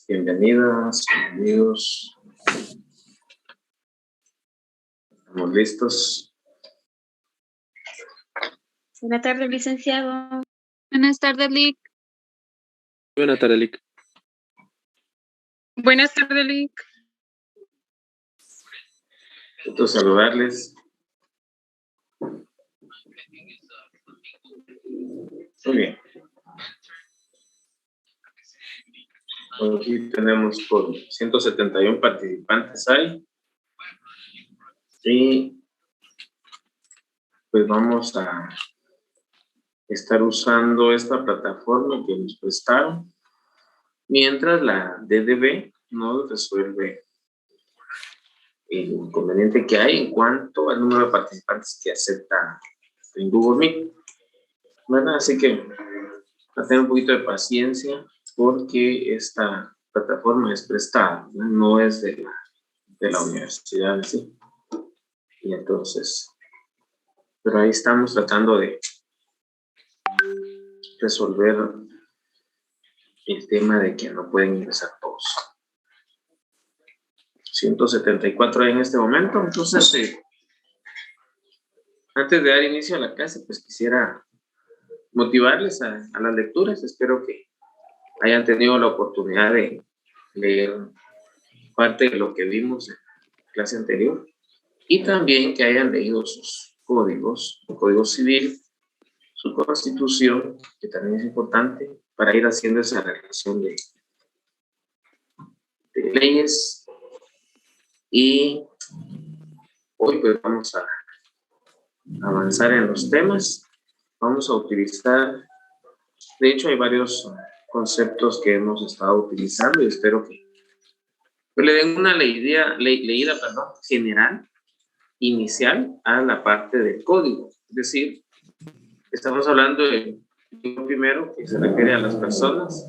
Bienvenidas, bienvenidos. Estamos listos. Buenas tardes, licenciado. Buenas tardes, Lic. Buenas tardes, Lic. Buenas tardes, Lic. Gusto saludarles. Muy bien. Aquí tenemos por 171 participantes ahí. Y pues vamos a estar usando esta plataforma que nos prestaron mientras la DDB nos resuelve el inconveniente que hay en cuanto al número de participantes que acepta en Google Meet, ¿verdad? Así que a tener un poquito de paciencia porque esta plataforma es prestada, no es de la universidad en sí. Y entonces, pero ahí estamos tratando de resolver el tema de que no pueden ingresar todos. 174 en este momento. Entonces, antes de dar inicio a la clase, pues quisiera motivarles a las lecturas. Espero que hayan tenido la oportunidad de leer parte de lo que vimos en la clase anterior y también que hayan leído sus códigos, el Código Civil, su Constitución, que también es importante para ir haciendo esa relación de leyes. Y hoy pues vamos a avanzar en los temas. Vamos a utilizar, de hecho hay varios conceptos que hemos estado utilizando y espero que le den una leída general, inicial a la parte del código. Es decir, estamos hablando de lo primero que se refiere a las personas,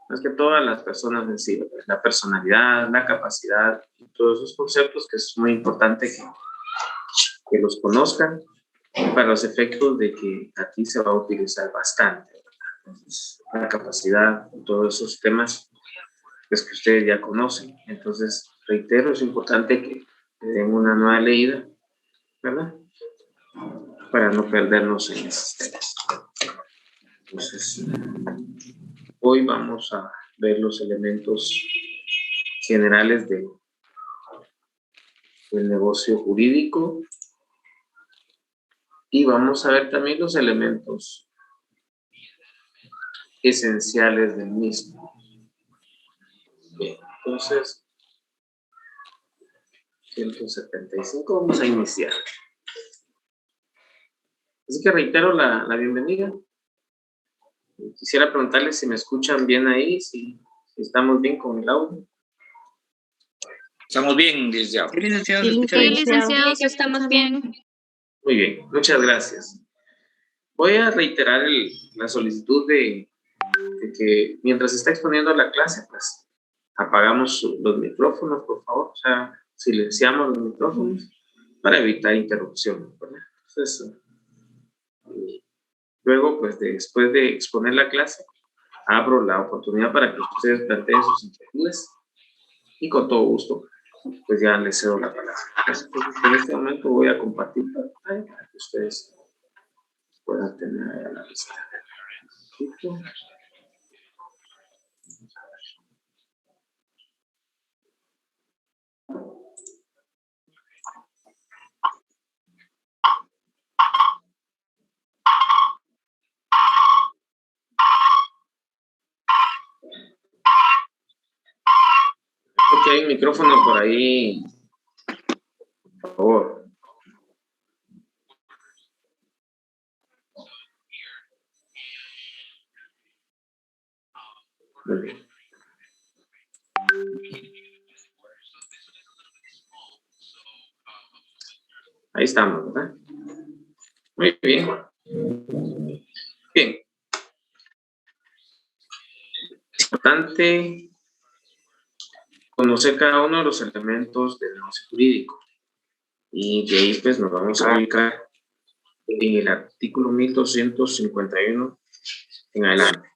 más que todas las personas en sí, la personalidad, la capacidad, y todos esos conceptos que es muy importante que los conozcan para los efectos de que aquí se va a utilizar bastante. Entonces, la capacidad, todos esos temas pues, que ustedes ya conocen. Entonces, reitero, es importante que den una nueva leída, ¿verdad? Para no perdernos en esos temas. Entonces, hoy vamos a ver los elementos generales del negocio jurídico y vamos a ver también los elementos esenciales del mismo. Bien, entonces, 175, vamos a iniciar. Así que reitero la bienvenida. Quisiera preguntarles si me escuchan bien ahí, si estamos bien con el audio. Estamos bien, licenciado. Sí, licenciados, estamos bien. Muy bien, muchas gracias. Voy a reiterar la solicitud de que mientras se está exponiendo la clase, pues apagamos los micrófonos, por favor, o sea, silenciamos los micrófonos para evitar interrupciones, ¿verdad? Entonces, luego, pues después de exponer la clase, abro la oportunidad para que ustedes planteen sus inquietudes y con todo gusto, pues ya les cedo la palabra. Entonces, en este momento voy a compartir pantalla para que ustedes puedan tener a la vista. Ok, hay un micrófono por ahí, por favor. Muy bien. Ahí estamos, ¿verdad? Muy bien. Bien. Es importante conocer cada uno de los elementos del negocio jurídico. Y de ahí pues nos vamos a ubicar en el artículo 1251 en adelante.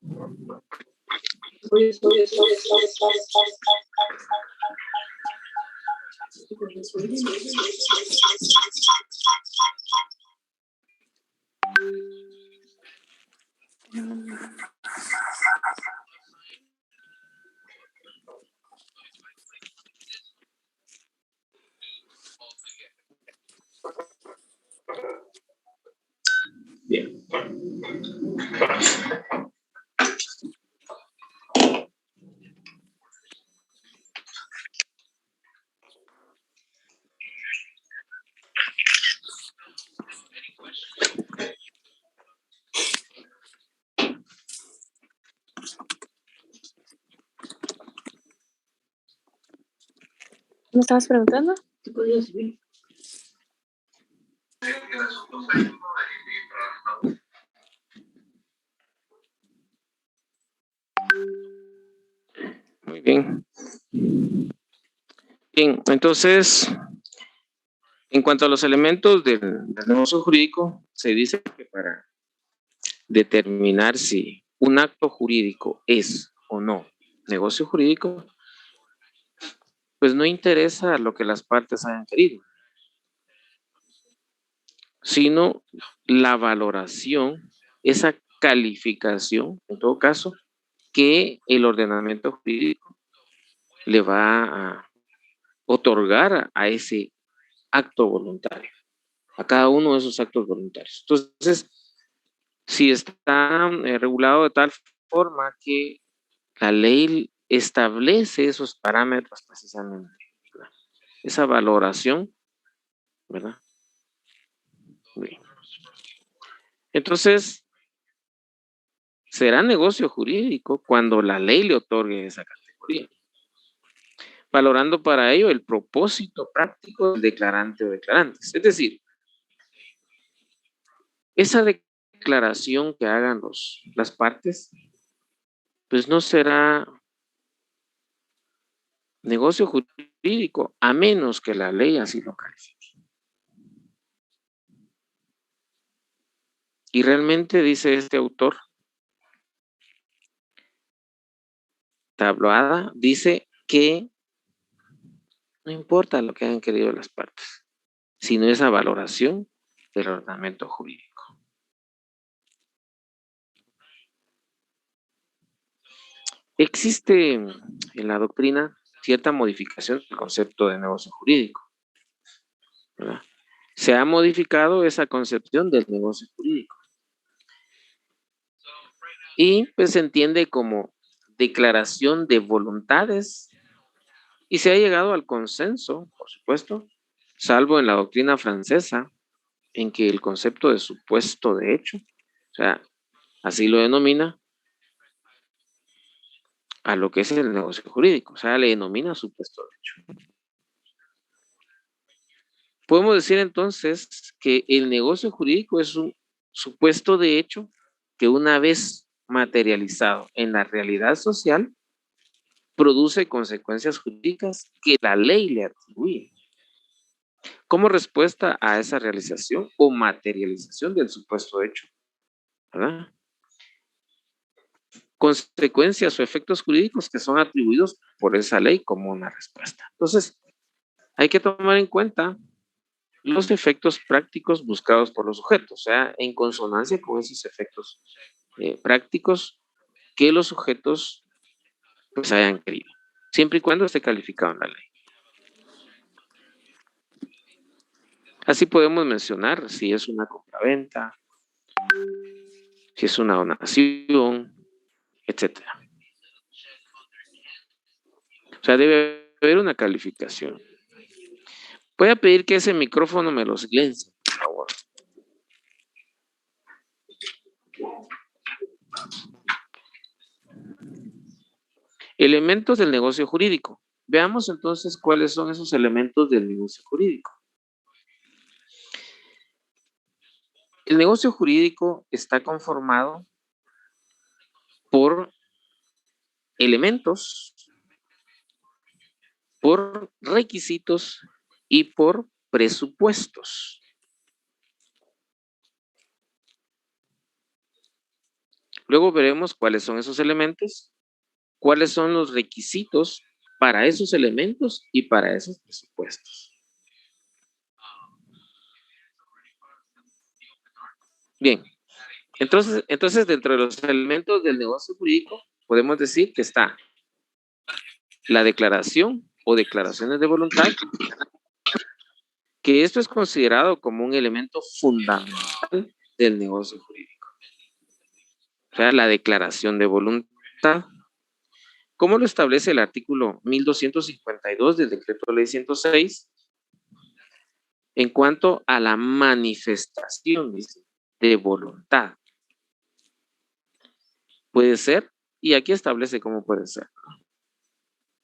Bien. ¿Me estabas preguntando? Muy bien. Bien, entonces, en cuanto a los elementos del negocio jurídico, se dice que para determinar si un acto jurídico es o no negocio jurídico, pues no interesa lo que las partes hayan querido, sino la valoración, esa calificación, en todo caso, que el ordenamiento jurídico le va a otorgar a ese acto voluntario, a cada uno de esos actos voluntarios. Entonces, si está regulado de tal forma que la ley establece esos parámetros precisamente, ¿verdad? Esa valoración, ¿verdad? Bien. Entonces, será negocio jurídico cuando la ley le otorgue esa categoría, valorando para ello el propósito práctico del declarante o declarantes. Es decir, esa declaración que hagan las partes, pues no será negocio jurídico a menos que la ley así lo califique. Y realmente dice este autor, Taboada, dice que no importa lo que hayan querido las partes, sino esa valoración del ordenamiento jurídico. Existe en la doctrina cierta modificación del concepto de negocio jurídico, ¿verdad? Se ha modificado esa concepción del negocio jurídico y pues se entiende como declaración de voluntades y se ha llegado al consenso, por supuesto, salvo en la doctrina francesa, en que el concepto de supuesto de hecho, o sea, así lo denomina a lo que es el negocio jurídico, o sea, le denomina supuesto de hecho. Podemos decir entonces que el negocio jurídico es un supuesto de hecho que una vez materializado en la realidad social, produce consecuencias jurídicas que la ley le atribuye. Como respuesta a esa realización o materialización del supuesto hecho, ¿verdad? Consecuencias o efectos jurídicos que son atribuidos por esa ley como una respuesta. Entonces, hay que tomar en cuenta los efectos prácticos buscados por los sujetos, o sea, en consonancia con esos efectos prácticos que los sujetos pues hayan querido, siempre y cuando esté calificado en la ley. Así podemos mencionar si es una compraventa, si es una donación, etcétera. O sea, debe haber una calificación. Voy a pedir que ese micrófono me lo silencie, por favor. Elementos del negocio jurídico. Veamos entonces cuáles son esos elementos del negocio jurídico. El negocio jurídico está conformado por elementos, por requisitos y por presupuestos. Luego veremos cuáles son esos elementos cuáles son los requisitos para esos elementos y para esos presupuestos. Bien, entonces dentro de los elementos del negocio jurídico podemos decir que está la declaración o declaraciones de voluntad, que esto es considerado como un elemento fundamental del negocio jurídico. O sea, la declaración de voluntad. ¿Cómo lo establece el artículo 1252 del Decreto Ley 106? En cuanto a la manifestación, dice, de voluntad. Puede ser, y aquí establece cómo puede ser.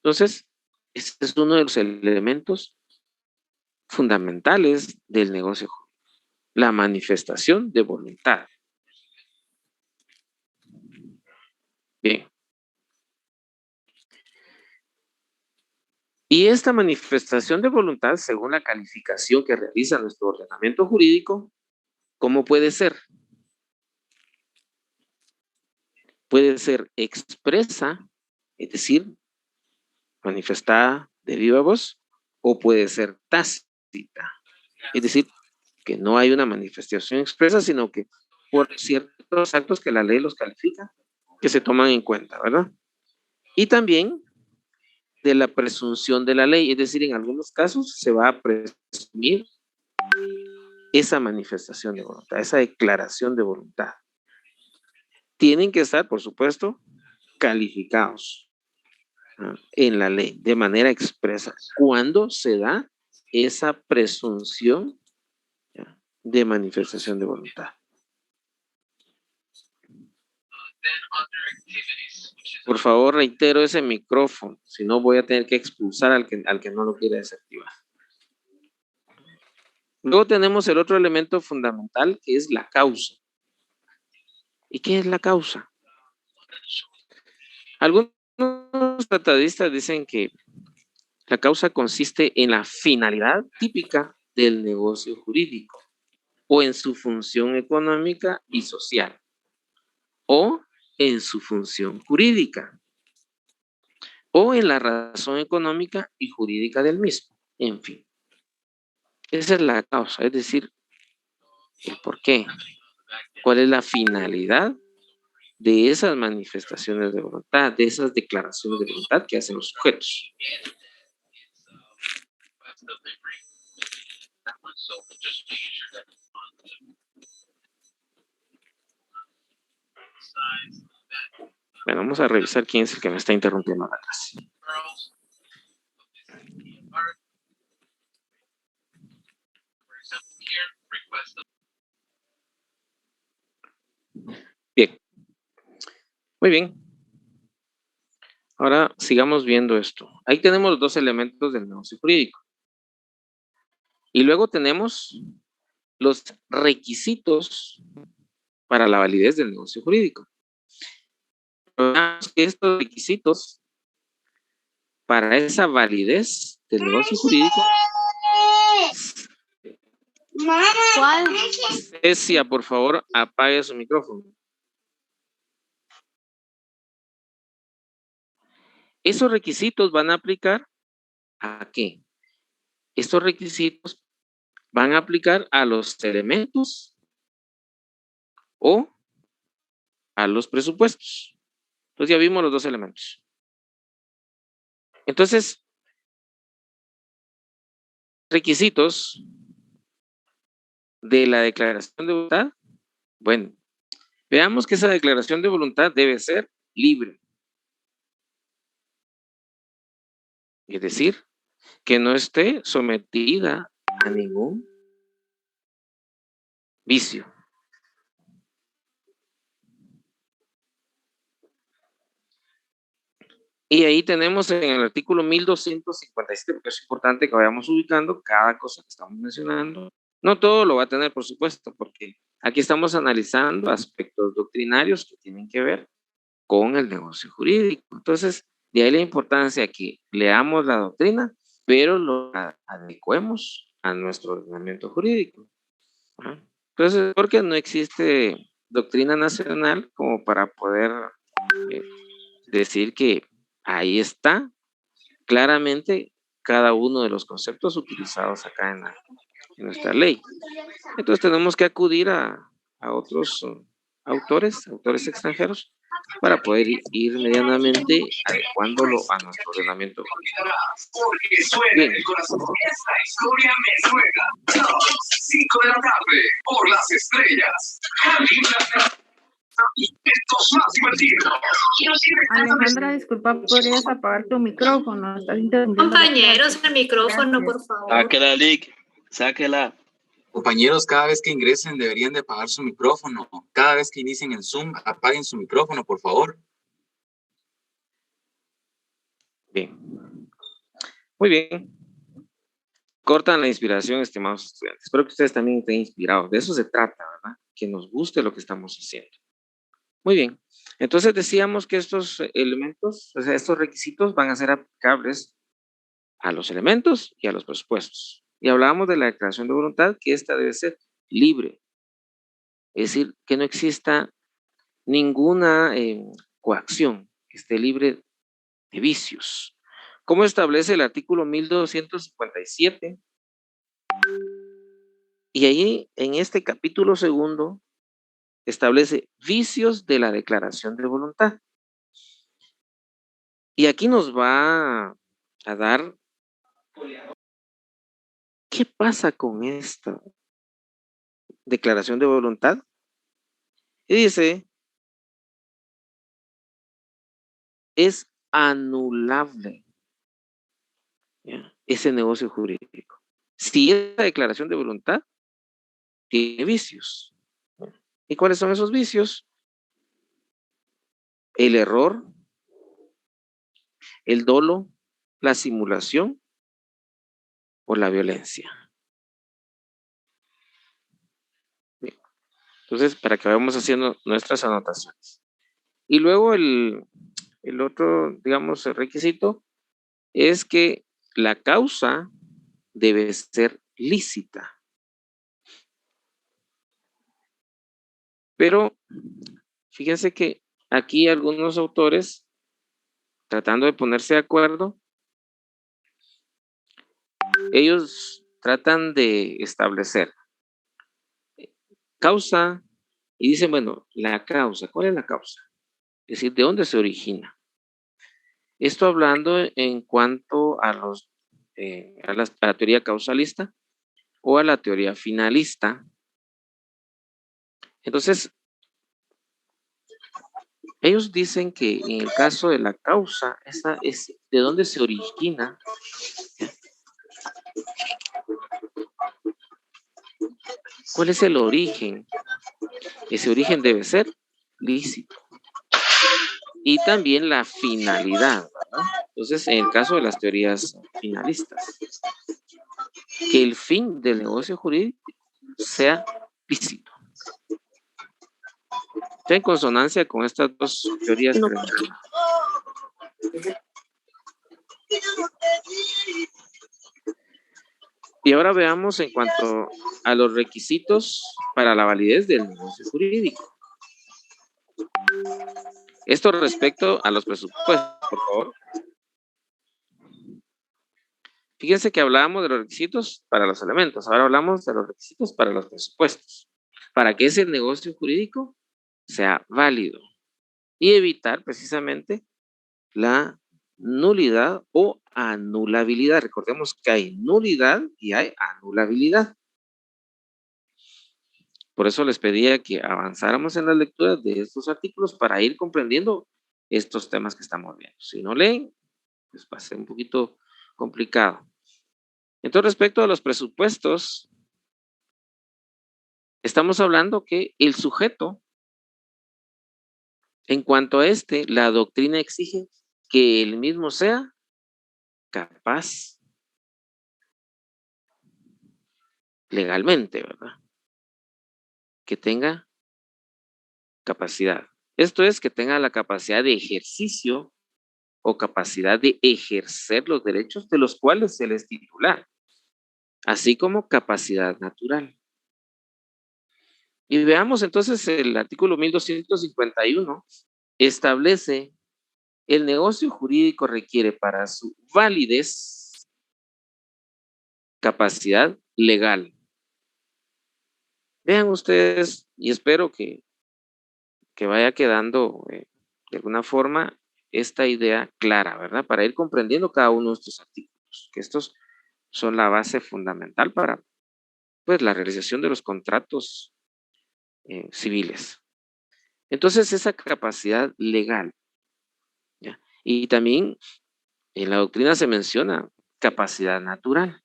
Entonces, este es uno de los elementos fundamentales del negocio jurídico, la manifestación de voluntad. Bien. Y esta manifestación de voluntad, según la calificación que realiza nuestro ordenamiento jurídico, ¿cómo puede ser? Puede ser expresa, es decir, manifestada de viva voz, o puede ser tácita, es decir, que no hay una manifestación expresa, sino que por ciertos actos que la ley los califica, que se toman en cuenta, ¿verdad? Y también de la presunción de la ley, es decir, en algunos casos se va a presumir esa manifestación de voluntad, esa declaración de voluntad. Tienen que estar, por supuesto, calificados en la ley de manera expresa. ¿Cuándo se da esa presunción de manifestación de voluntad? Por favor, reitero ese micrófono, si no voy a tener que expulsar al que no lo quiera desactivar. Luego tenemos el otro elemento fundamental, que es la causa. ¿Y qué es la causa? Algunos tratadistas dicen que la causa consiste en la finalidad típica del negocio jurídico o en su función económica y social o en su función jurídica o en la razón económica y jurídica del mismo. En fin, esa es la causa, es decir, el por qué, cuál es la finalidad de esas manifestaciones de voluntad, de esas declaraciones de voluntad que hacen los sujetos. Bueno, vamos a revisar quién es el que me está interrumpiendo la clase. Bien. Muy bien. Ahora sigamos viendo esto. Ahí tenemos los dos elementos del negocio jurídico. Y luego tenemos los requisitos para la validez del negocio jurídico. Estos requisitos para esa validez del negocio jurídico. ¿Cuál? Cecia, por favor, apague su micrófono. Esos requisitos van a aplicar ¿a qué? Estos requisitos van a aplicar a los elementos o a los presupuestos. Entonces ya vimos los dos elementos. Entonces, requisitos de la declaración de voluntad. Bueno, veamos que esa declaración de voluntad debe ser libre. Es decir, que no esté sometida a ningún vicio. Y ahí tenemos en el artículo 1257, porque es importante que vayamos ubicando cada cosa que estamos mencionando. No todo lo va a tener, por supuesto, porque aquí estamos analizando aspectos doctrinarios que tienen que ver con el negocio jurídico. Entonces, de ahí la importancia que leamos la doctrina, pero lo adecuemos a nuestro ordenamiento jurídico. Entonces, porque no existe doctrina nacional como para poder decir que ahí está claramente cada uno de los conceptos utilizados acá en nuestra ley. Entonces tenemos que acudir a otros autores extranjeros para poder ir medianamente adecuándolo a nuestro ordenamiento. Bien. Esta historia me suena. 5 de la tarde por las estrellas. Estos más divertidos. Alejandra, disculpa, ¿podrías apagar tu micrófono? Estás interrumpiendo. Compañeros, el micrófono, Gracias. por favor. Sáquela, Lick. Sáquela. Compañeros, cada vez que ingresen deberían de apagar su micrófono. Cada vez que inicien el Zoom, apaguen su micrófono, por favor. Bien. Muy bien. Cortan la inspiración, estimados estudiantes. Espero que ustedes también estén inspirados. De eso se trata, ¿verdad? Que nos guste lo que estamos haciendo. Muy bien. Entonces decíamos que estos elementos, o sea, estos requisitos van a ser aplicables a los elementos y a los presupuestos. Y hablábamos de la declaración de voluntad, que esta debe ser libre. Es decir, que no exista ninguna coacción, que esté libre de vicios. ¿Cómo establece el artículo 1257? Y ahí, en este capítulo segundo, establece vicios de la declaración de voluntad. Y aquí nos va a dar qué pasa con esta declaración de voluntad. Y dice, es anulable, ¿ya?, ese negocio jurídico. Si esa declaración de voluntad tiene vicios. ¿Y cuáles son esos vicios? El error, el dolo, la simulación o la violencia. Bien. Entonces, para que vayamos haciendo nuestras anotaciones. Y luego el otro, digamos, el requisito es que la causa debe ser lícita. Pero fíjense que aquí algunos autores, tratando de ponerse de acuerdo, ellos tratan de establecer causa y dicen, bueno, la causa, ¿cuál es la causa? Es decir, ¿de dónde se origina? Esto hablando en cuanto a la teoría causalista o a la teoría finalista. Entonces, ellos dicen que en el caso de la causa, esa es de dónde se origina. ¿Cuál es el origen? Ese origen debe ser lícito. Y también la finalidad, ¿verdad? Entonces, en el caso de las teorías finalistas, que el fin del negocio jurídico sea lícito. Está en consonancia con estas dos teorías. No. Y ahora veamos en cuanto a los requisitos para la validez del negocio jurídico. Esto respecto a los presupuestos, por favor. Fíjense que hablábamos de los requisitos para los elementos. Ahora hablamos de los requisitos para los presupuestos. Para que ese negocio jurídico sea válido. Y evitar precisamente la nulidad o anulabilidad. Recordemos que hay nulidad y hay anulabilidad. Por eso les pedía que avanzáramos en la lectura de estos artículos para ir comprendiendo estos temas que estamos viendo. Si no leen, pues va a ser un poquito complicado. Entonces, respecto a los presupuestos, estamos hablando que el sujeto, en cuanto a la doctrina exige que él mismo sea capaz legalmente, ¿verdad? Que tenga capacidad. Esto es, que tenga la capacidad de ejercicio o capacidad de ejercer los derechos de los cuales él es titular, así como capacidad natural. Y veamos entonces el artículo 1251 establece el negocio jurídico requiere para su validez capacidad legal. Vean ustedes, y espero que vaya quedando de alguna forma esta idea clara, ¿verdad? Para ir comprendiendo cada uno de estos artículos, que estos son la base fundamental para, pues, la realización de los contratos civiles. Entonces, esa capacidad legal, ¿ya? Y también en la doctrina se menciona capacidad natural.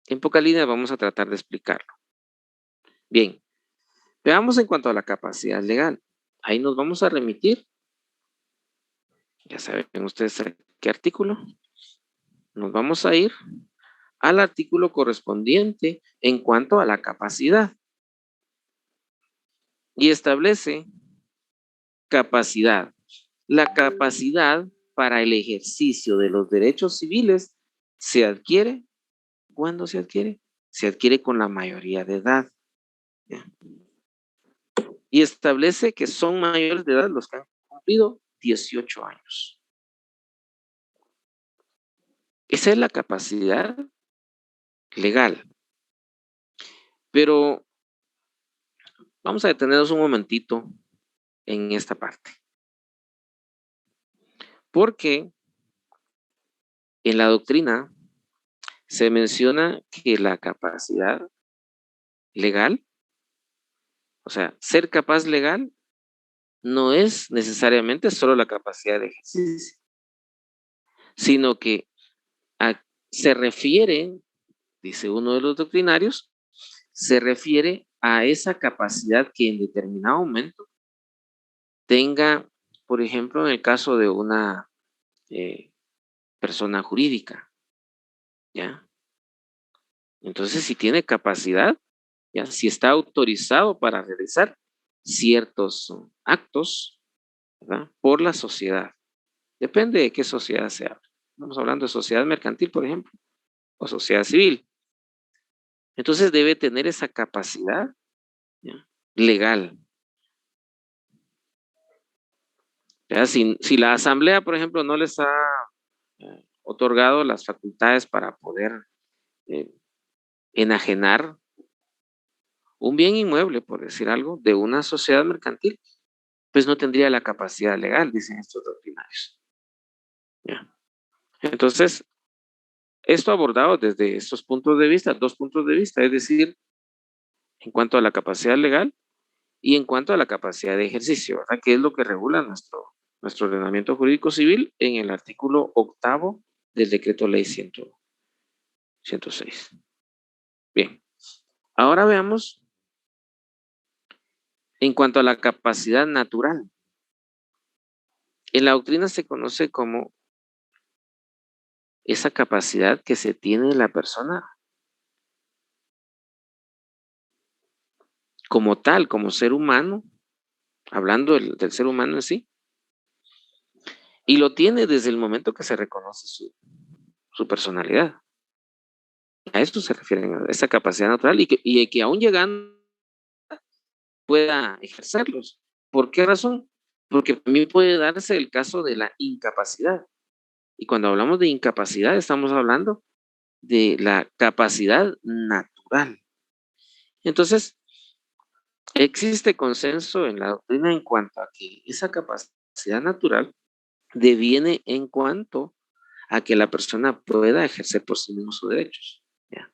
En pocas líneas vamos a tratar de explicarlo. Bien, veamos en cuanto a la capacidad legal. Ahí nos vamos a remitir. Ya saben ustedes a qué artículo. Nos vamos a ir al artículo correspondiente en cuanto a la capacidad. Y establece capacidad. La capacidad para el ejercicio de los derechos civiles se adquiere. ¿Cuándo se adquiere? Se adquiere con la mayoría de edad. ¿Ya? Y establece que son mayores de edad los que han cumplido 18 años. Esa es la capacidad legal. Pero vamos a detenernos un momentito en esta parte. Porque en la doctrina se menciona que la capacidad legal, o sea, ser capaz legal, no es necesariamente solo la capacidad de ejercicio, sino que se refiere, dice uno de los doctrinarios, se refiere a esa capacidad que en determinado momento tenga, por ejemplo, en el caso de una persona jurídica, ¿ya? Entonces, si tiene capacidad, ¿ya? Si está autorizado para realizar ciertos actos, ¿verdad? Por la sociedad. Depende de qué sociedad se habla. Estamos hablando de sociedad mercantil, por ejemplo, o sociedad civil. Entonces debe tener esa capacidad, ¿ya? Legal. ¿Ya? Si la asamblea, por ejemplo, no les ha otorgado las facultades para poder enajenar un bien inmueble, por decir algo, de una sociedad mercantil, pues no tendría la capacidad legal, dicen estos doctrinarios. ¿Ya? Entonces, esto abordado desde estos puntos de vista, dos puntos de vista, es decir, en cuanto a la capacidad legal y en cuanto a la capacidad de ejercicio, ¿verdad? Que es lo que regula nuestro ordenamiento jurídico civil en el artículo 8 del decreto ley 106. Bien, ahora veamos en cuanto a la capacidad natural. En la doctrina se conoce como esa capacidad que se tiene la persona como tal, como ser humano, hablando del ser humano en sí, y lo tiene desde el momento que se reconoce su personalidad. A esto se refieren, a esa capacidad natural y que aún llegando pueda ejercerlos. ¿Por qué razón? Porque también puede darse el caso de la incapacidad. Y cuando hablamos de incapacidad, estamos hablando de la capacidad natural. Entonces, existe consenso en la doctrina en cuanto a que esa capacidad natural deviene en cuanto a que la persona pueda ejercer por sí mismo sus derechos. ¿Ya?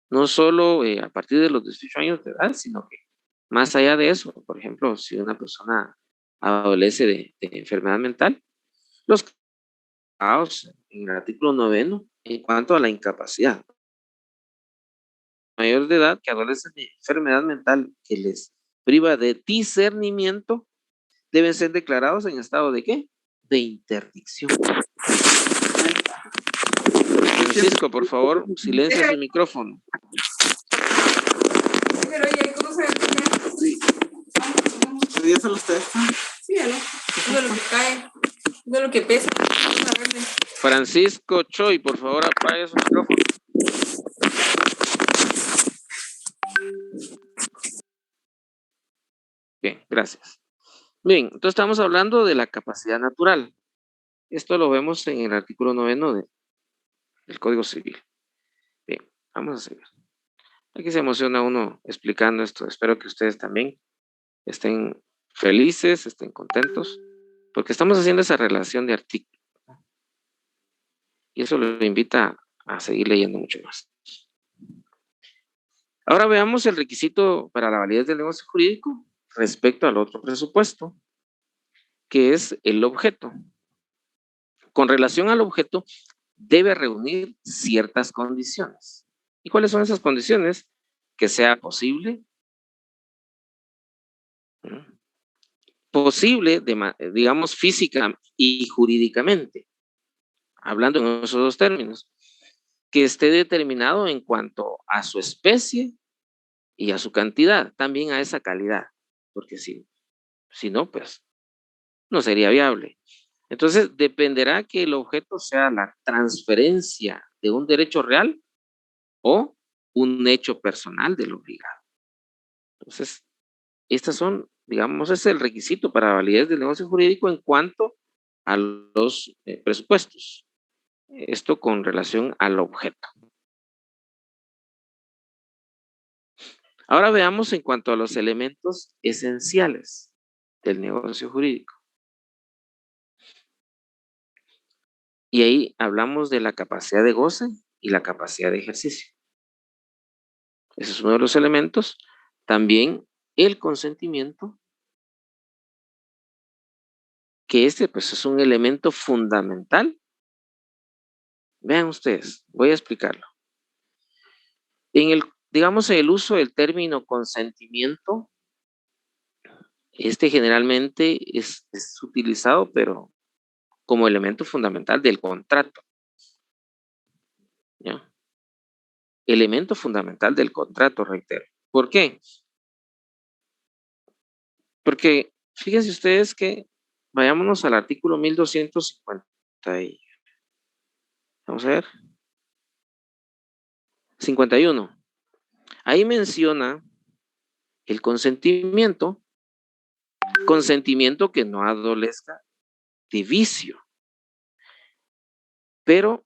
No solo a partir de los 18 años de edad, sino que más allá de eso, por ejemplo, si una persona adolece de enfermedad mental, los casos en el artículo 9 en cuanto a la incapacidad. Mayores de edad que adolecen de enfermedad mental que les priva de discernimiento deben ser declarados en estado de ¿qué? De interdicción. Francisco, por favor, silencia su micrófono. Pero oye, ¿cómo se ve? Sí. ¿Díaselo usted? Sí, algo. Eso es lo que cae. Eso es lo que pesa. Francisco Choi, por favor, apague su micrófono. Bien, gracias. Bien, entonces estamos hablando de la capacidad natural. Esto lo vemos en el artículo 9 del Código Civil. Bien, vamos a seguir. Aquí se emociona uno explicando esto. Espero que ustedes también estén felices, estén contentos, porque estamos haciendo esa relación de artículos. Y eso lo invita a seguir leyendo mucho más. Ahora veamos el requisito para la validez del negocio jurídico respecto al otro presupuesto, que es el objeto. Con relación al objeto, debe reunir ciertas condiciones. ¿Y cuáles son esas condiciones? Que sea posible, digamos, física y jurídicamente, hablando en esos dos términos, que esté determinado en cuanto a su especie y a su cantidad, también a esa calidad, porque si no, pues no sería viable. Entonces, dependerá que el objeto sea la transferencia de un derecho real o un hecho personal del obligado. Entonces, estas son, digamos, es el requisito para la validez del negocio jurídico en cuanto a los presupuestos. Esto con relación al objeto. Ahora veamos en cuanto a los elementos esenciales del negocio jurídico. Y ahí hablamos de la capacidad de goce y la capacidad de ejercicio. Ese es uno de los elementos. También el consentimiento, que este pues es un elemento fundamental. Vean ustedes, voy a explicarlo. Digamos, el uso del término consentimiento, generalmente es utilizado, pero como elemento fundamental del contrato. ¿Ya? Elemento fundamental del contrato, reitero. ¿Por qué? Porque fíjense ustedes que vayámonos al artículo 1250. Vamos a ver. 51. Ahí menciona el consentimiento que no adolezca de vicio. Pero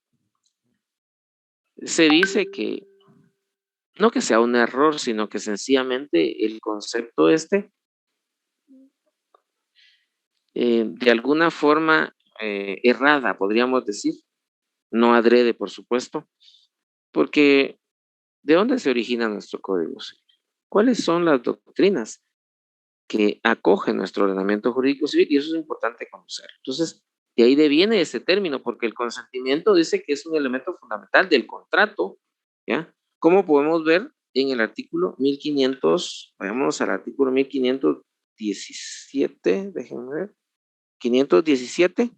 se dice que no que sea un error, sino que sencillamente el concepto de alguna forma errada, podríamos decir, no adrede, por supuesto, porque ¿de dónde se origina nuestro Código Civil? ¿Cuáles son las doctrinas que acogen nuestro ordenamiento jurídico civil? Y eso es importante conocer. Entonces, de ahí deviene ese término, porque el consentimiento dice que es un elemento fundamental del contrato, ¿ya? Como podemos ver en el artículo 1500, vayamos al artículo 1517, déjenme ver, 517.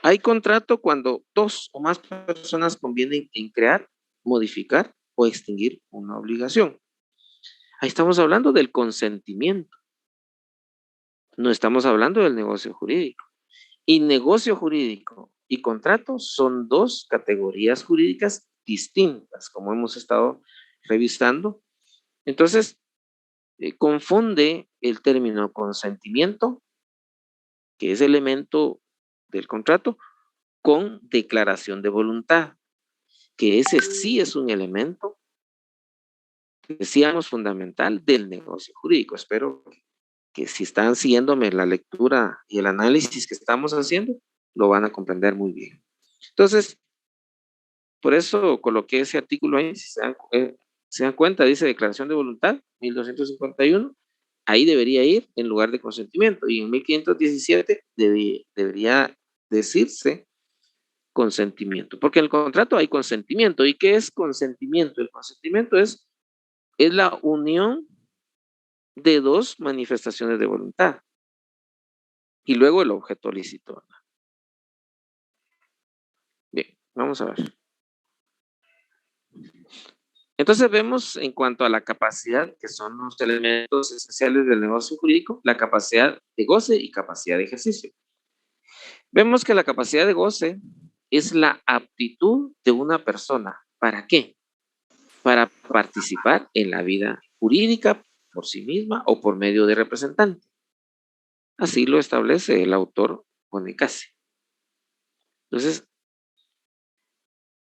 Hay contrato cuando dos o más personas convienen en crear, modificar o extinguir una obligación. Ahí estamos hablando del consentimiento. No estamos hablando del negocio jurídico. Y negocio jurídico y contrato son dos categorías jurídicas distintas, como hemos estado revisando. Entonces, confunde el término consentimiento, que es elemento del contrato, con declaración de voluntad, que ese sí es un elemento, decíamos, fundamental del negocio jurídico. Espero que si están siguiéndome la lectura y el análisis que estamos haciendo, lo van a comprender muy bien. Entonces, por eso coloqué ese artículo ahí, si se dan cuenta, dice declaración de voluntad, 1251, ahí debería ir en lugar de consentimiento, y en 1517 debería decirse consentimiento, porque en el contrato hay consentimiento. ¿Y qué es consentimiento? El consentimiento es la unión de dos manifestaciones de voluntad y luego el objeto lícito. Bien, vamos a ver. Entonces vemos en cuanto a la capacidad, que son los elementos esenciales del negocio jurídico, la capacidad de goce y capacidad de ejercicio. Vemos que la capacidad de goce es la aptitud de una persona. ¿Para qué? Para participar en la vida jurídica por sí misma o por medio de representante. Así lo establece el autor Bonecasi. Entonces,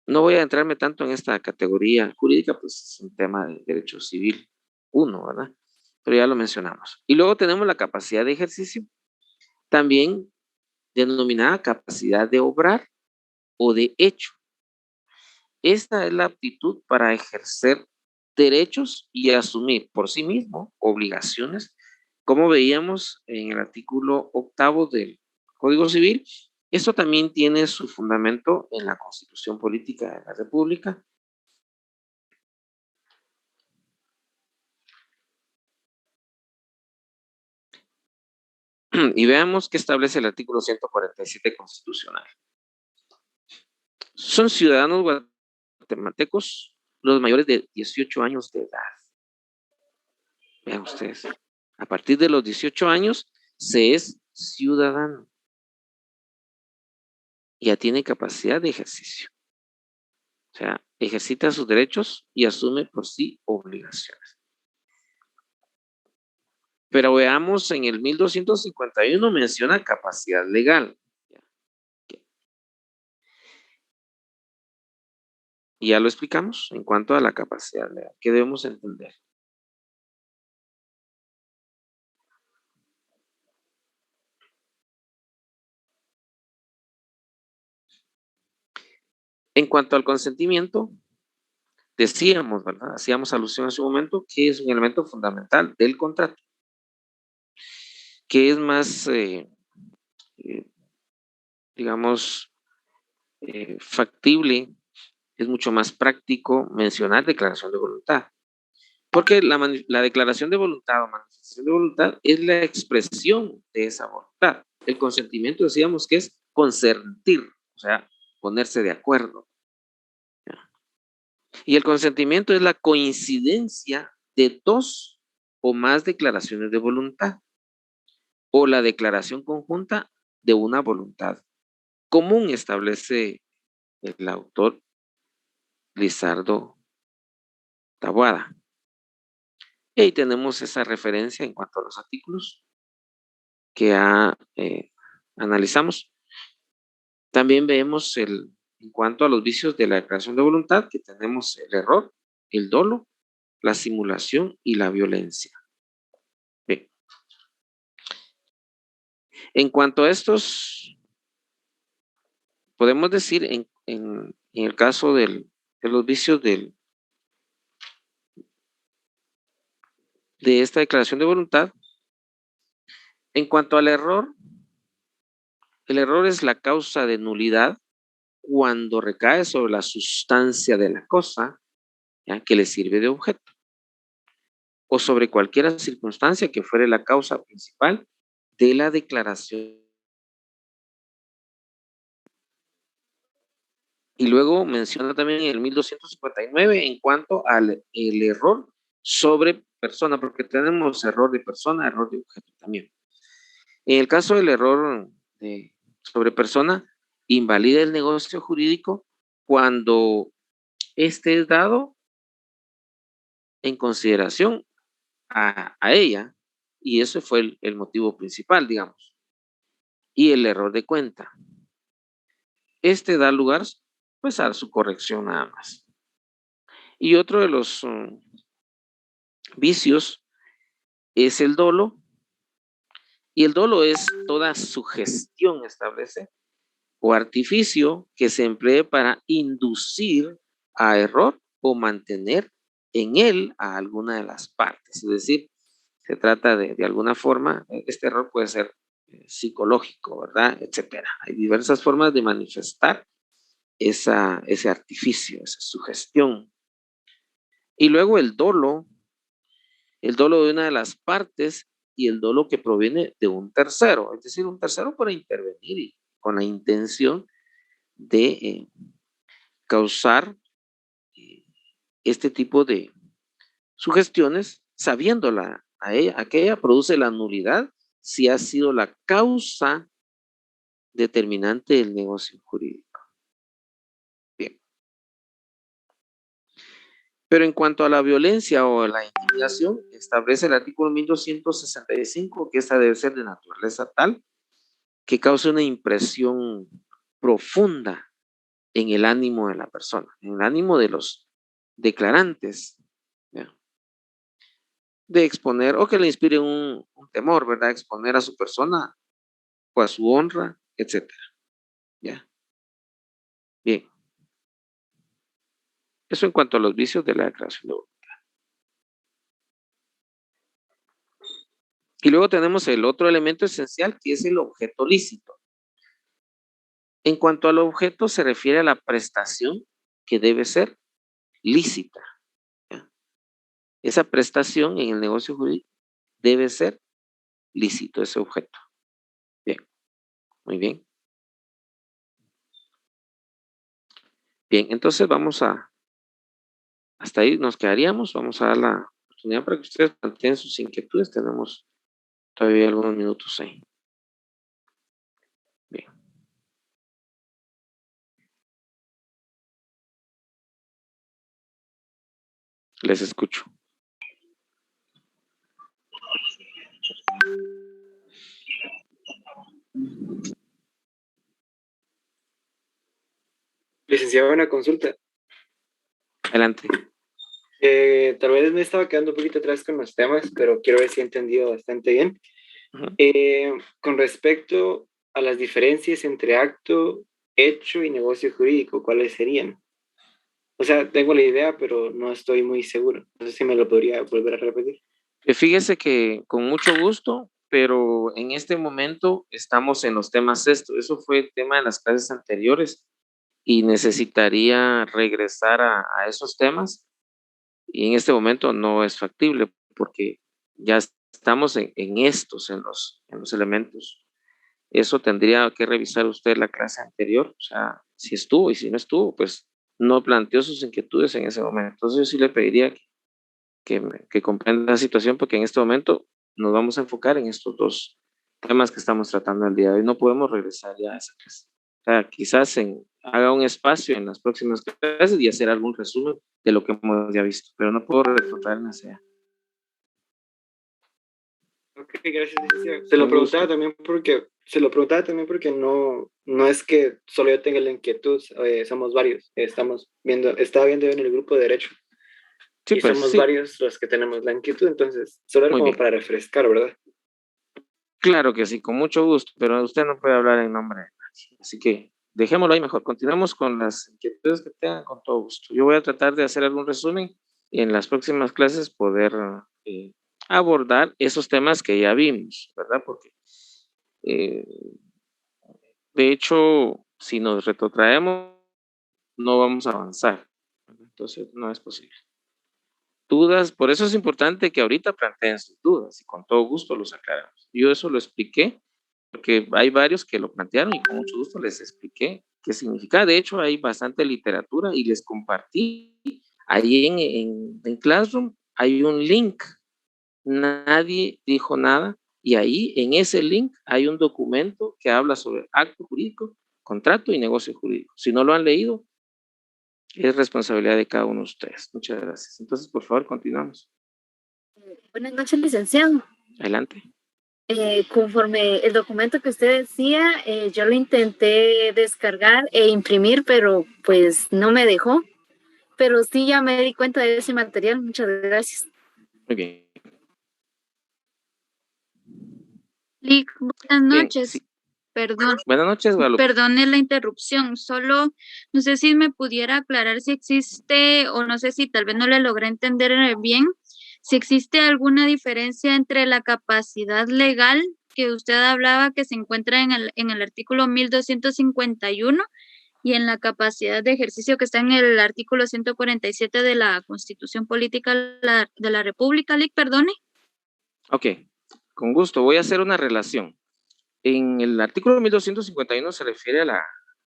no voy a entrarme tanto en esta categoría jurídica, pues es un tema de derecho civil 1, ¿verdad? Pero ya lo mencionamos. Y luego tenemos la capacidad de ejercicio, también denominada capacidad de obrar o de hecho. Esta es la aptitud para ejercer derechos y asumir por sí mismo obligaciones, como veíamos en el artículo 8 del Código Civil. Esto también tiene su fundamento en la Constitución Política de la República. Y veamos qué establece el artículo 147 constitucional. Son ciudadanos guatemaltecos los mayores de 18 años de edad. Vean ustedes, a partir de los 18 años se es ciudadano. Ya tiene capacidad de ejercicio. O sea, ejercita sus derechos y asume por sí obligaciones. Pero veamos, en el 1251 menciona capacidad legal. Y ya lo explicamos en cuanto a la capacidad legal. ¿Qué debemos entender? En cuanto al consentimiento, decíamos, ¿verdad? Hacíamos alusión en su momento que es un elemento fundamental del contrato, que es más, digamos, factible, es mucho más práctico mencionar declaración de voluntad, porque la declaración de voluntad o manifestación de voluntad es la expresión de esa voluntad. El consentimiento decíamos que es consentir, o sea, ponerse de acuerdo. Y el consentimiento es la coincidencia de dos o más declaraciones de voluntad o la declaración conjunta de una voluntad común, establece el autor Lizardo Taboada. Y ahí tenemos esa referencia en cuanto a los artículos que analizamos. También vemos en cuanto a los vicios de la declaración de voluntad, que tenemos el error, el dolo, la simulación y la violencia. Bien. En cuanto a estos, podemos decir en el caso de los vicios de esta declaración de voluntad, en cuanto al error, el error es la causa de nulidad cuando recae sobre la sustancia de la cosa, ¿ya?, que le sirve de objeto, o sobre cualquier circunstancia que fuere la causa principal de la declaración. Y luego menciona también en el 1259 en cuanto al el error sobre persona, porque tenemos error de persona, error de objeto también. En el caso del error sobre persona, invalida el negocio jurídico cuando este es dado en consideración a ella, y ese fue el motivo principal, digamos. Y el error de cuenta. Este da lugar, pues, a su corrección nada más. Y otro de los vicios es el dolo. Y el dolo es toda sugestión, establece, o artificio que se emplee para inducir a error o mantener en él a alguna de las partes. Es decir, se trata de alguna forma, este error puede ser psicológico, ¿verdad? Etcétera. Hay diversas formas de manifestar ese artificio, esa sugestión. Y luego el dolo de una de las partes y el dolo que proviene de un tercero, es decir, un tercero para intervenir y con la intención de causar este tipo de sugestiones, sabiéndola a que ella produce la nulidad si ha sido la causa determinante del negocio jurídico. Bien. Pero en cuanto a la violencia o la intimidación, establece el artículo 1265 que esta debe ser de naturaleza tal que cause una impresión profunda en el ánimo de la persona, en el ánimo de los declarantes, ¿ya? De exponer o que le inspire un temor, ¿verdad? Exponer a su persona o a su honra, etcétera. ¿Ya? Bien. Eso en cuanto a los vicios de la declaración de voluntad. Y luego tenemos el otro elemento esencial que es el objeto lícito. En cuanto al objeto se refiere a la prestación que debe ser lícita. ¿Ya? Esa prestación en el negocio jurídico debe ser lícito, ese objeto. Bien, muy bien. Bien, entonces vamos hasta ahí nos quedaríamos. Vamos a dar la oportunidad para que ustedes planteen sus inquietudes. Tenemos todavía algunos minutos ahí. Bien. Les escucho. Licenciado, una consulta. Adelante. Tal vez me estaba quedando un poquito atrás con los temas, pero quiero ver si he entendido bastante bien. Con respecto a las diferencias entre acto, hecho y negocio jurídico, ¿cuáles serían? O sea, tengo la idea, pero no estoy muy seguro. No sé si me lo podría volver a repetir. Fíjese que con mucho gusto, pero en este momento estamos en los temas esto. Eso fue el tema de las clases anteriores y necesitaría regresar a esos temas. Y en este momento no es factible porque ya estamos en estos, en los elementos. Eso tendría que revisar usted la clase anterior, o sea, si estuvo y si no estuvo, pues no planteó sus inquietudes en ese momento. Entonces yo sí le pediría que comprenda la situación porque en este momento nos vamos a enfocar en estos dos temas que estamos tratando el día de hoy. No podemos regresar ya a esa clase. O sea, quizás haga un espacio en las próximas clases y hacer algún resumen de lo que hemos ya visto, pero no puedo retrotraerme hacia allá. Ok, gracias, licenciado. Se lo preguntaba también porque no es que solo yo tenga la inquietud, somos varios, estaba viendo en el grupo de Derecho. Sí, y pues, somos sí. varios los que tenemos la inquietud, entonces solo era Muy como bien. para refrescar, ¿verdad? Claro que sí, con mucho gusto, pero usted no puede hablar en nombre de nadie. Así que dejémoslo ahí mejor. Continuamos con las inquietudes que tengan con todo gusto. Yo voy a tratar de hacer algún resumen y en las próximas clases poder abordar esos temas que ya vimos, ¿verdad? Porque de hecho, si nos retrotraemos, no vamos a avanzar. Entonces, no es posible. Dudas, por eso es importante que ahorita planteen sus dudas y con todo gusto los aclaramos. Yo eso lo expliqué porque hay varios que lo plantearon y con mucho gusto les expliqué qué significa. De hecho, hay bastante literatura y les compartí. Ahí en Classroom hay un link. Nadie dijo nada y ahí en ese link hay un documento que habla sobre acto jurídico, contrato y negocio jurídico. Si no lo han leído, es responsabilidad de cada uno de ustedes. Muchas gracias. Entonces, por favor, continuamos. Buenas noches, licenciado. Adelante. Conforme el documento que usted decía, yo lo intenté descargar e imprimir, pero pues no me dejó. Pero sí, ya me di cuenta de ese material. Muchas gracias. Muy bien. Lic, buenas Bien, noches. sí. Perdón. Buenas noches, Guadalupe. Perdone la interrupción, solo no sé si me pudiera aclarar si existe, o no sé si tal vez no le logré entender bien, si existe alguna diferencia entre la capacidad legal que usted hablaba que se encuentra en el artículo 1251 y en la capacidad de ejercicio que está en el artículo 147 de la Constitución Política de la República, Lic, perdone. Ok, con gusto. Voy a hacer una relación. En el artículo 1251 se refiere a la,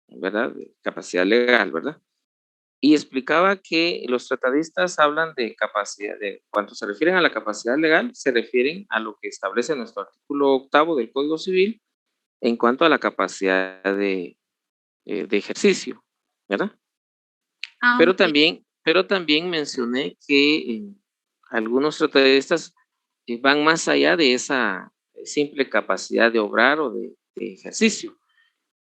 ¿verdad?, capacidad legal, ¿verdad? Y explicaba que los tratadistas hablan de capacidad, cuando se refieren a la capacidad legal, se refieren a lo que establece nuestro artículo 8º del Código Civil en cuanto a la capacidad de ejercicio, ¿verdad? Pero Ok. también Pero también mencioné que algunos tratadistas van más allá de esa simple capacidad de obrar o de ejercicio,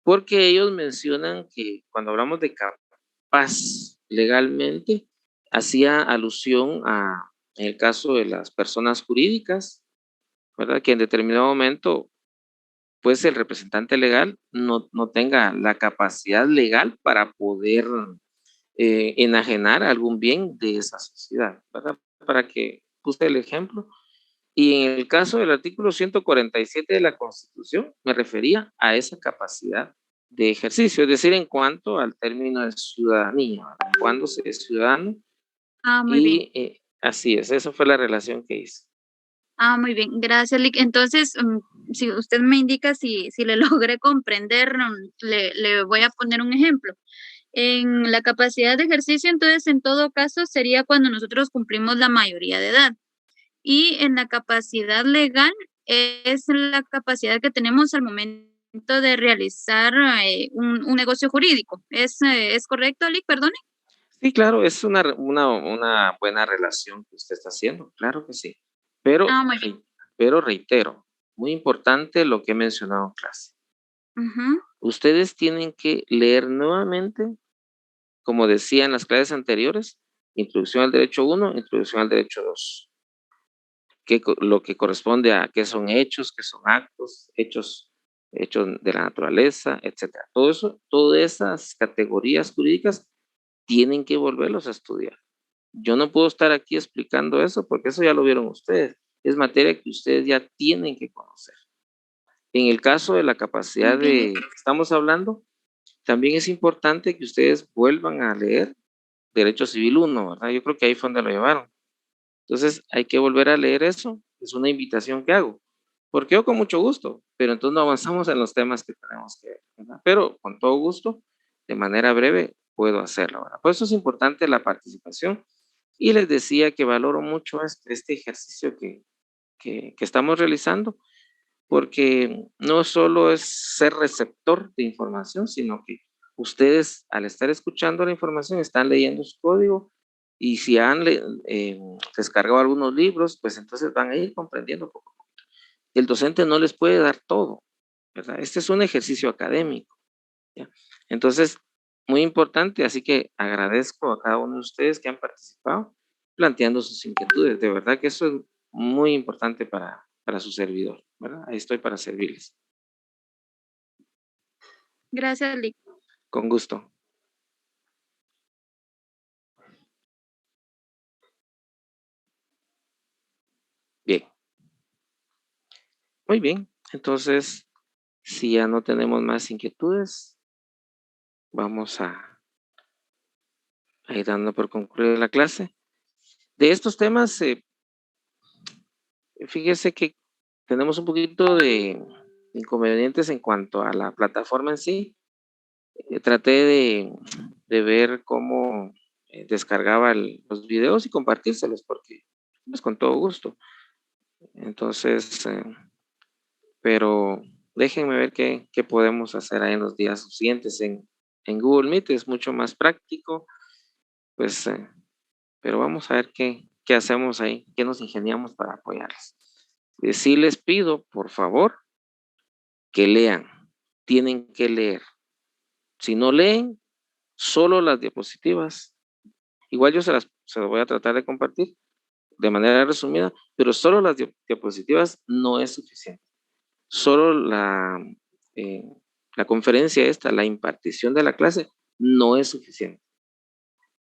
porque ellos mencionan que cuando hablamos de capaz legalmente, hacía alusión a, en el caso de las personas jurídicas, ¿verdad? Que en determinado momento, pues el representante legal no tenga la capacidad legal para poder enajenar algún bien de esa sociedad, ¿verdad? Para que puse el ejemplo. Y en el caso del artículo 147 de la Constitución, me refería a esa capacidad de ejercicio, es decir, en cuanto al término de ciudadanía, cuando se es ciudadano. Muy bien. Así es, esa fue la relación que hice. Muy bien, gracias, Lick. Entonces, si usted me indica si le logré comprender, le voy a poner un ejemplo. En la capacidad de ejercicio, entonces, en todo caso, sería cuando nosotros cumplimos la mayoría de edad. Y en la capacidad legal es la capacidad que tenemos al momento de realizar un negocio jurídico. ¿Es correcto, Lick? Perdone. Sí, claro, es una buena relación que usted está haciendo, claro que sí. Pero, Muy bien. pero reitero, muy importante lo que he mencionado en clase. Ustedes tienen que leer nuevamente, como decía en las clases anteriores, Introducción al Derecho 1, Introducción al Derecho 2. Lo que corresponde a qué son hechos, qué son actos, hechos de la naturaleza, etcétera. Todo eso, todas esas categorías jurídicas tienen que volverlos a estudiar. Yo no puedo estar aquí explicando eso porque eso ya lo vieron ustedes. Es materia que ustedes ya tienen que conocer. En el caso de la capacidad de que estamos hablando, también es importante que ustedes vuelvan a leer Derecho Civil 1, ¿verdad? Yo creo que ahí fue donde lo llevaron. Entonces hay que volver a leer eso. Es una invitación que hago. Porque yo con mucho gusto, pero entonces no avanzamos en los temas que tenemos que ver, ¿verdad? Pero con todo gusto, de manera breve, puedo hacerlo, ¿verdad? Por eso es importante la participación. Y les decía que valoro mucho este ejercicio que estamos realizando, porque no solo es ser receptor de información, sino que ustedes al estar escuchando la información están leyendo su código y si han descargado algunos libros, pues entonces van a ir comprendiendo poco a poco. El docente no les puede dar todo, ¿verdad? Este es un ejercicio académico, ¿ya? Entonces, muy importante, así que agradezco a cada uno de ustedes que han participado planteando sus inquietudes. De verdad que eso es muy importante para su servidor, ¿verdad? Ahí estoy para servirles. Gracias, Lick. Con gusto. Bien. Muy bien. Entonces, si ya no tenemos más inquietudes, vamos a ir dando por concluir la clase. De estos temas, fíjese que tenemos un poquito de inconvenientes en cuanto a la plataforma en sí. Traté de ver cómo descargaba los videos y compartírselos, porque pues con todo gusto. Entonces, pero déjenme ver qué podemos hacer ahí en los días siguientes en Google Meet. Es mucho más práctico, pues, pero vamos a ver qué hacemos ahí, qué nos ingeniamos para apoyarles. Sí les pido, por favor, que lean. Tienen que leer. Si no leen, solo las diapositivas. Igual yo se las voy a tratar de compartir de manera resumida, pero solo las diapositivas no es suficiente. Solo la conferencia esta, la impartición de la clase, no es suficiente.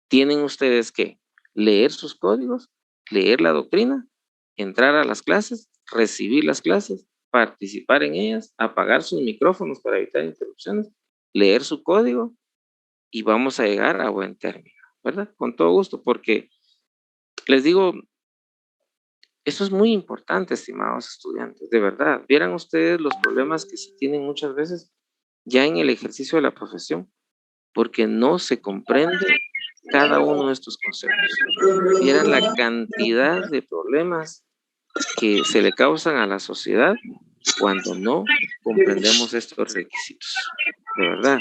Tienen ustedes que leer sus códigos, leer la doctrina, entrar a las clases, recibir las clases, participar en ellas, apagar sus micrófonos para evitar interrupciones, leer su código y vamos a llegar a buen término, ¿verdad? Con todo gusto, porque les digo, eso es muy importante, estimados estudiantes, de verdad. Vieran ustedes los problemas que se tienen muchas veces ya en el ejercicio de la profesión, porque no se comprende cada uno de estos conceptos. Vieran la cantidad de problemas que se le causan a la sociedad cuando no comprendemos estos requisitos, de verdad.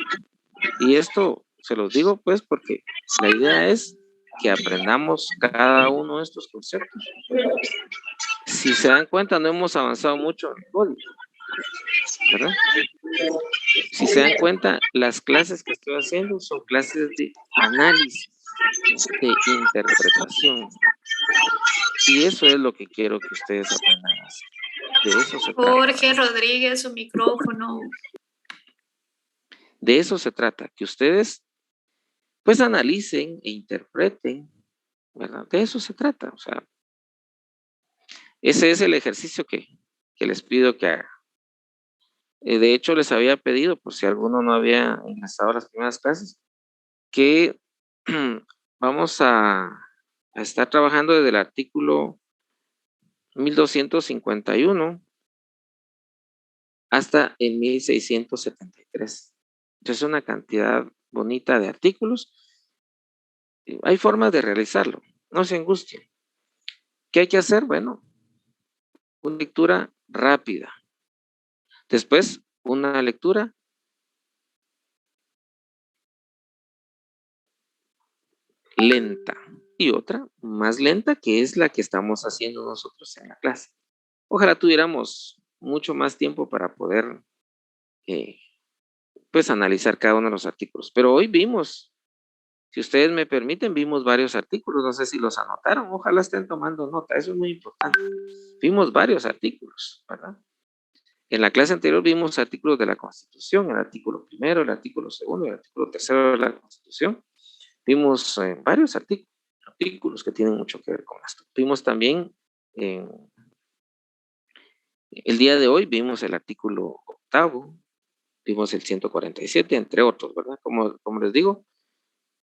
Y esto se los digo pues porque la idea es que aprendamos cada uno de estos conceptos. Si se dan cuenta, no hemos avanzado mucho en el código, ¿verdad? Si se dan cuenta, las clases que estoy haciendo son clases de análisis, de interpretación. Y eso es lo que quiero que ustedes aprendan a hacer. De eso se trata. Jorge Rodríguez, su micrófono. De eso se trata, que ustedes pues analicen e interpreten, ¿verdad? De eso se trata, o sea, ese es el ejercicio que les pido que hagan. De hecho, les había pedido, por si alguno no había ingresado a las primeras clases, que vamos a estar trabajando desde el artículo 1251 hasta el 1673. Entonces, es una cantidad bonita de artículos. Hay formas de realizarlo, no se angustien. ¿Qué hay que hacer? Bueno, una lectura rápida. Después, una lectura lenta y otra más lenta, que es la que estamos haciendo nosotros en la clase. Ojalá tuviéramos mucho más tiempo para poder pues analizar cada uno de los artículos. Pero hoy vimos, si ustedes me permiten, vimos varios artículos. No sé si los anotaron, ojalá estén tomando nota, eso es muy importante. Vimos varios artículos, ¿verdad? En la clase anterior vimos artículos de la Constitución, el artículo 1, el artículo 2, el artículo 3 de la Constitución. Vimos varios artículos que tienen mucho que ver con esto. Vimos también, el día de hoy vimos el artículo 8, vimos el 147, entre otros, ¿verdad? Como les digo,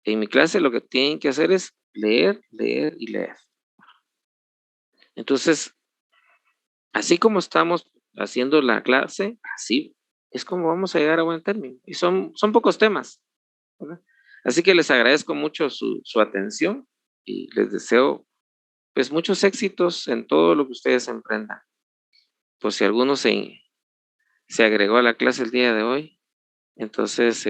en mi clase lo que tienen que hacer es leer, leer y leer. Entonces, así como estamos haciendo la clase, así es como vamos a llegar a buen término. Y son pocos temas, ¿verdad? Así que les agradezco mucho su atención y les deseo pues muchos éxitos en todo lo que ustedes emprendan. Por si alguno se agregó a la clase el día de hoy, entonces